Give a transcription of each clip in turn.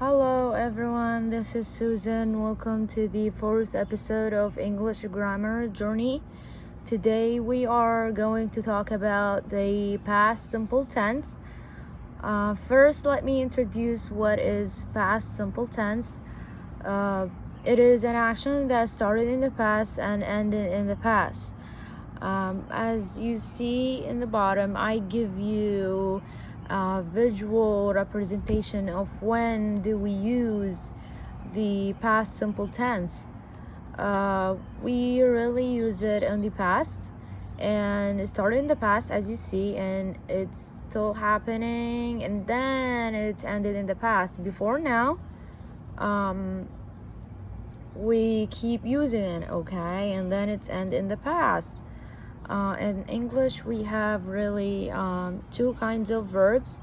Hello everyone, this is Susan. Welcome to the fourth episode of English Grammar Journey. Today we are going to talk about the past simple tense. First, let me introduce what is past simple tense. It is an action that started in the past and ended in the past. As you see in the bottom, I give you visual representation of when do we use the past simple tense. We really use it in the past, and it started in the past, as you see, and it's still happening, and then it's ended in the past. Before now, we keep using it, okay, and then it's end in the past. In English, we have really two kinds of verbs.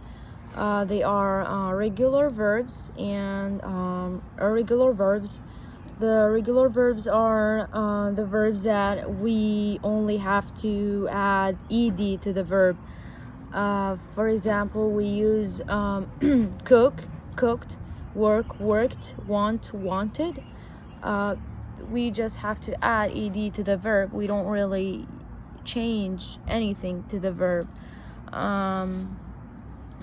They are regular verbs and irregular verbs. The regular verbs are the verbs that we only have to add ed to the verb. For example, we use cook, cooked, work, worked, want, wanted. We just have to add ed to the verb. We don't really change anything to the verb.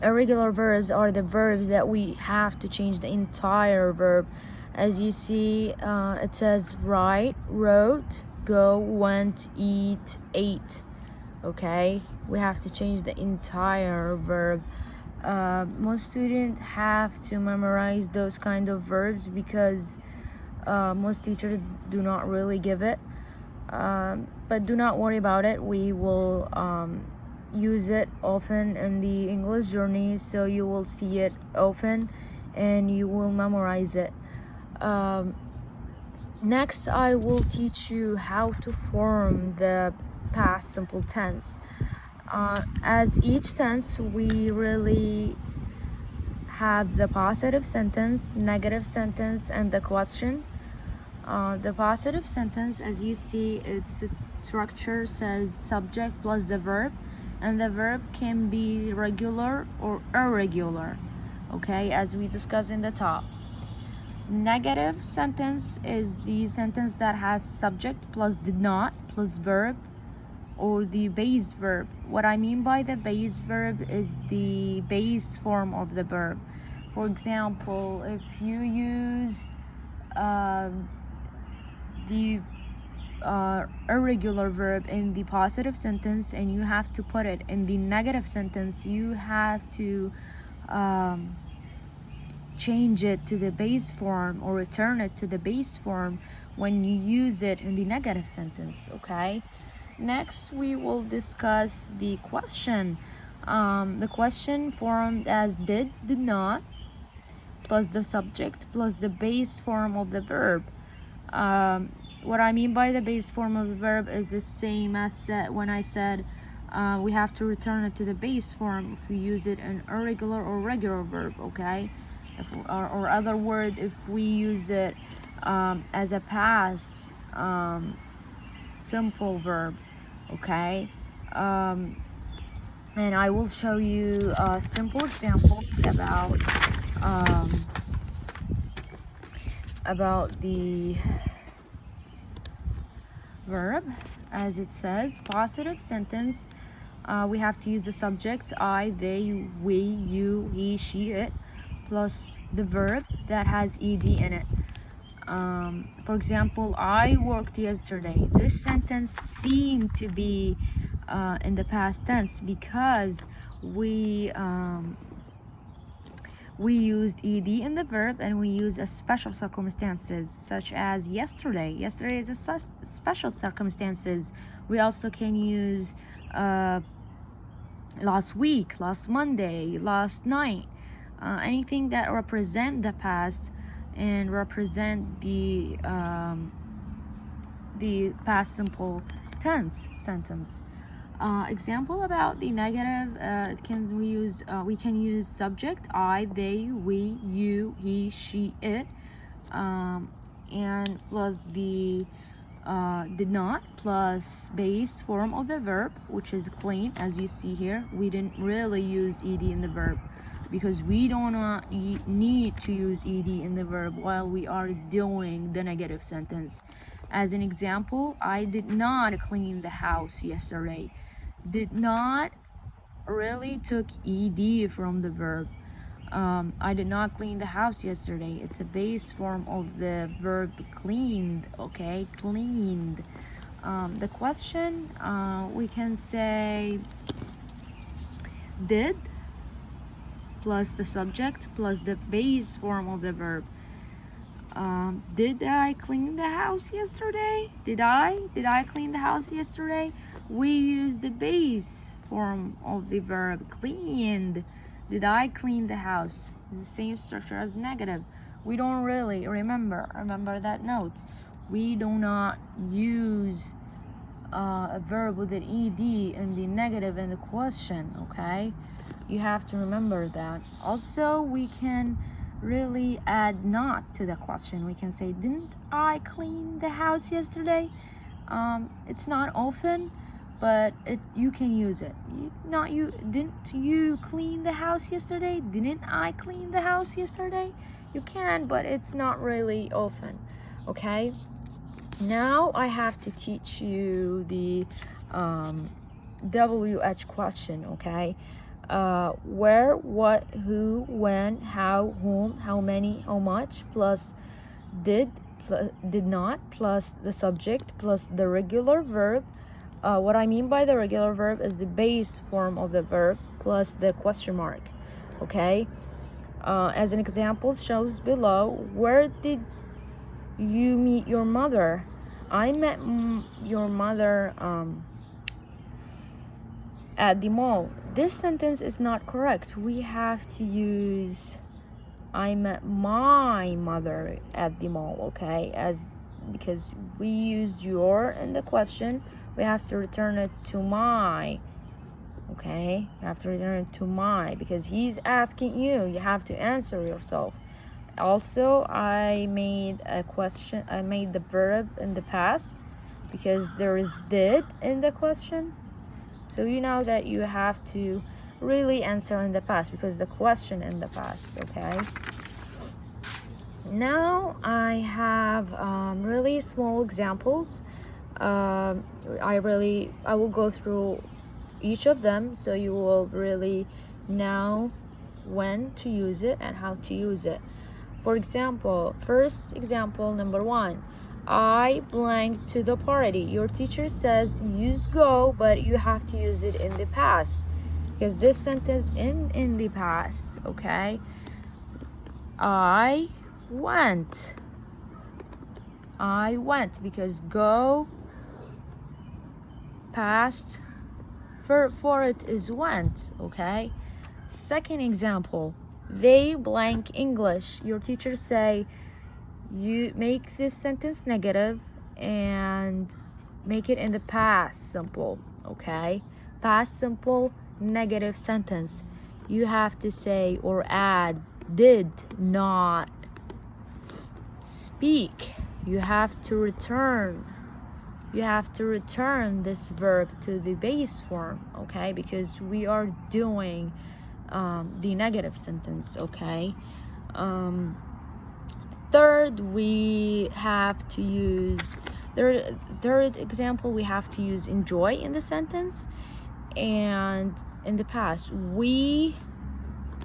Irregular verbs are the verbs that we have to change the entire verb. As you see, it says write, wrote, go, went, eat, ate. Okay, we have to change the entire verb. Most students have to memorize those kind of verbs because most teachers do not really give it. But do not worry about it. We will use it often in the English journey, so you will see it often and you will memorize it. Next, I will teach you how to form the past simple tense. As each tense, we really have the positive sentence, negative sentence, and the question. The positive sentence, as you see, its structure says subject plus the verb, and the verb can be regular or irregular, okay, as we discussed in the top. Negative sentence is the sentence that has subject plus did not plus verb or the base verb. What I mean by the base verb is the base form of the verb. For example, if you use the irregular verb in the positive sentence and you have to put it in the negative sentence, you have to change it to the base form or return it to the base form when you use it in the negative sentence, okay? Next, we will discuss the question. The question formed as did not, plus the subject plus the base form of the verb. What I mean by the base form of the verb is the same as when I said we have to return it to the base form if we use it in irregular or regular verb, okay? Or other word, if we use it as a past simple verb, okay? And I will show you simple examples about the verb. As it says, positive sentence, we have to use the subject I, they, we, you, he, she, it, plus the verb that has ed in it. For example, I worked yesterday. This sentence seemed to be in the past tense because we used ed in the verb and we use a special circumstances such as yesterday. Yesterday is a special circumstances. We also can use last week, last Monday, last night, anything that represent the past and represent the past simple tense sentence. Example about the negative, we can use subject I, they, we, you, he, she, it, and plus the did not plus base form of the verb, which is clean. As you see here, we didn't really use ed in the verb. because we do not need to use ed in the verb while we are doing the negative sentence. As an example, I did not clean the house yesterday. Did not really took ed from the verb. I did not clean the house yesterday. It's a base form of the verb cleaned, okay? Cleaned. The question, we can say did plus the subject plus the base form of the verb. Did I clean the house yesterday? Did I clean the house yesterday? We use the base form of the verb cleaned. Did I clean the house? It's the same structure as negative. We don't really remember that note. We do not use a verb with an ed in the negative in the question, okay? You have to remember that. Also, we can really add not to the question. We can say, didn't I clean the house yesterday? It's not often, but you can use it. Didn't you clean the house yesterday? Didn't I clean the house yesterday? You can, but it's not really often, okay? Now I have to teach you the WH question, okay? Where, what, who, when, how, whom, how many, how much, plus did not, plus the subject, plus the regular verb. What I mean by the regular verb is the base form of the verb plus the question mark, okay? As an example shows below, where did you meet your mother? I met your mother at the mall. This sentence is not correct. We have to use I met my mother at the mall, okay? Because we used your in the question, we have to return it to my, okay? You have to return it to my because he's asking you. You have to answer yourself. Also, I made the verb in the past because there is did in the question. So you know that you have to really answer in the past because the question in the past, okay? Now I have really small examples. I will go through each of them so you will really know when to use it and how to use it. For example, first example, number 1, I blanked to the party. Your teacher says use go, but you have to use it in the past because this sentence in the past, okay? I went because go past for it is went, okay? Second example, they blank English. Your teacher say you make this sentence negative and make it in the past simple, okay? Past simple negative sentence. You have to say or add did not speak. You have to return this verb to the base form, okay? Because we are doing the negative sentence, okay? Third example, we have to use enjoy in the sentence, and in the past we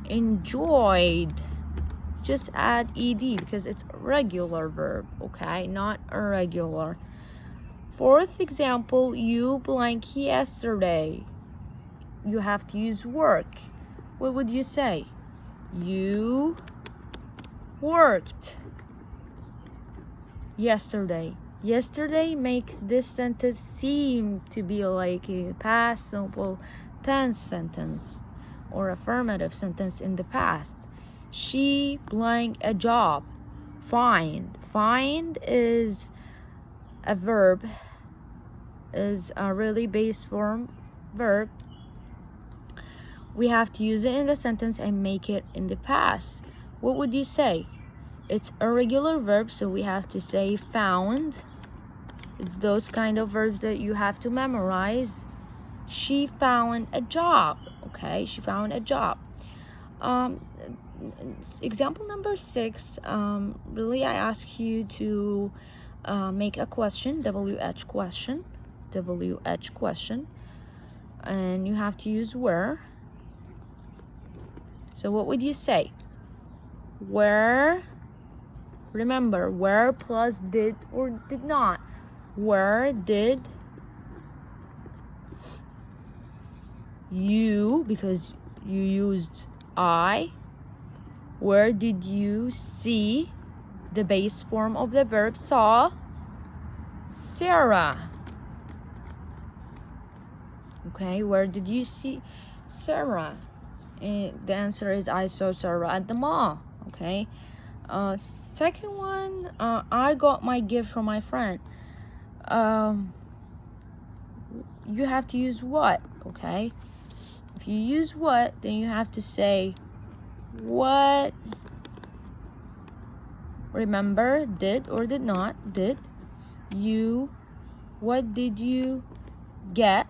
enjoyed. Just add ed because it's a regular verb, okay, not irregular. Fourth example, you blank yesterday. You have to use work. What would you say? You worked yesterday. Yesterday make this sentence seem to be like a past simple tense sentence or affirmative sentence in the past. She blank a job. Find is a verb, is a really base form verb. We have to use it in the sentence and make it in the past. What would you say? It's a regular verb, so we have to say found. It's those kind of verbs that you have to memorize. She found a job, okay? She found a job. Um, Example number 6, really I ask you to make a question, WH question, and you have to use where. So what would you say? Where, remember, where plus did or did not. Where did you, because you used I, where did you see the base form of the verb saw? Sarah. Okay, where did you see Sarah? And the answer is I saw Sarah at the mall. Okay. Second one, I got my gift from my friend. You have to use what? Okay. If you use what, then you have to say what. Remember, did or did not. Did you, what did you get?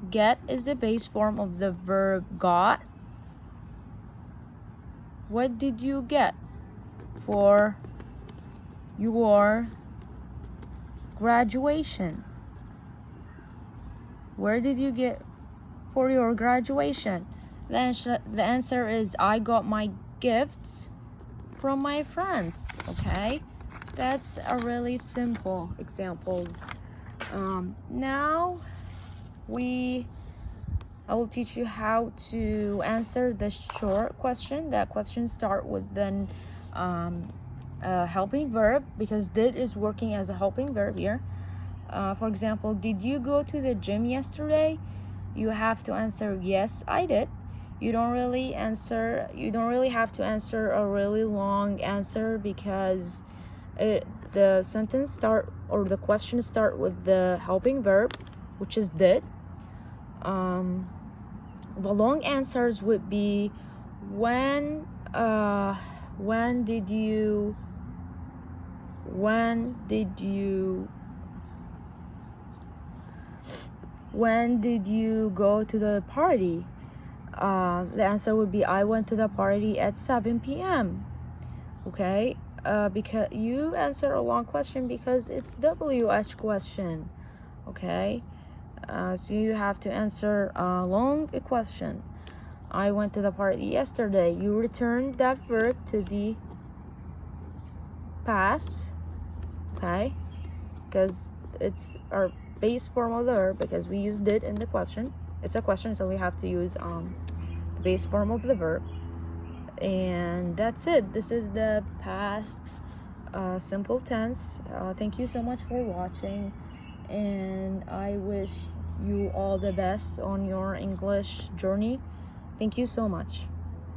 Get is the base form of the verb got. What did you get for your graduation? Where did you get for your graduation? The answer is I got my gifts from my friends. Okay, that's a really simple examples. Now I will teach you how to answer the short question. That question start with then a helping verb, because did is working as a helping verb here. For example, did you go to the gym yesterday? You have to answer yes, I did. You don't really have to answer a really long answer, because the sentence start or the question start with the helping verb, which is did. The long answers would be when did you go to the party? The answer would be I went to the party at 7 p.m. Okay, because you answer a long question because it's WH question. Okay, so you have to answer a long question. I went to the party yesterday. You return that verb to the past. Okay, because it's our base form of the verb, because we used it in the question. It's a question, so we have to use the base form of the verb. And that's it. This is the past simple tense. Thank you so much for watching, and I wish you all the best on your English journey. Thank you so much.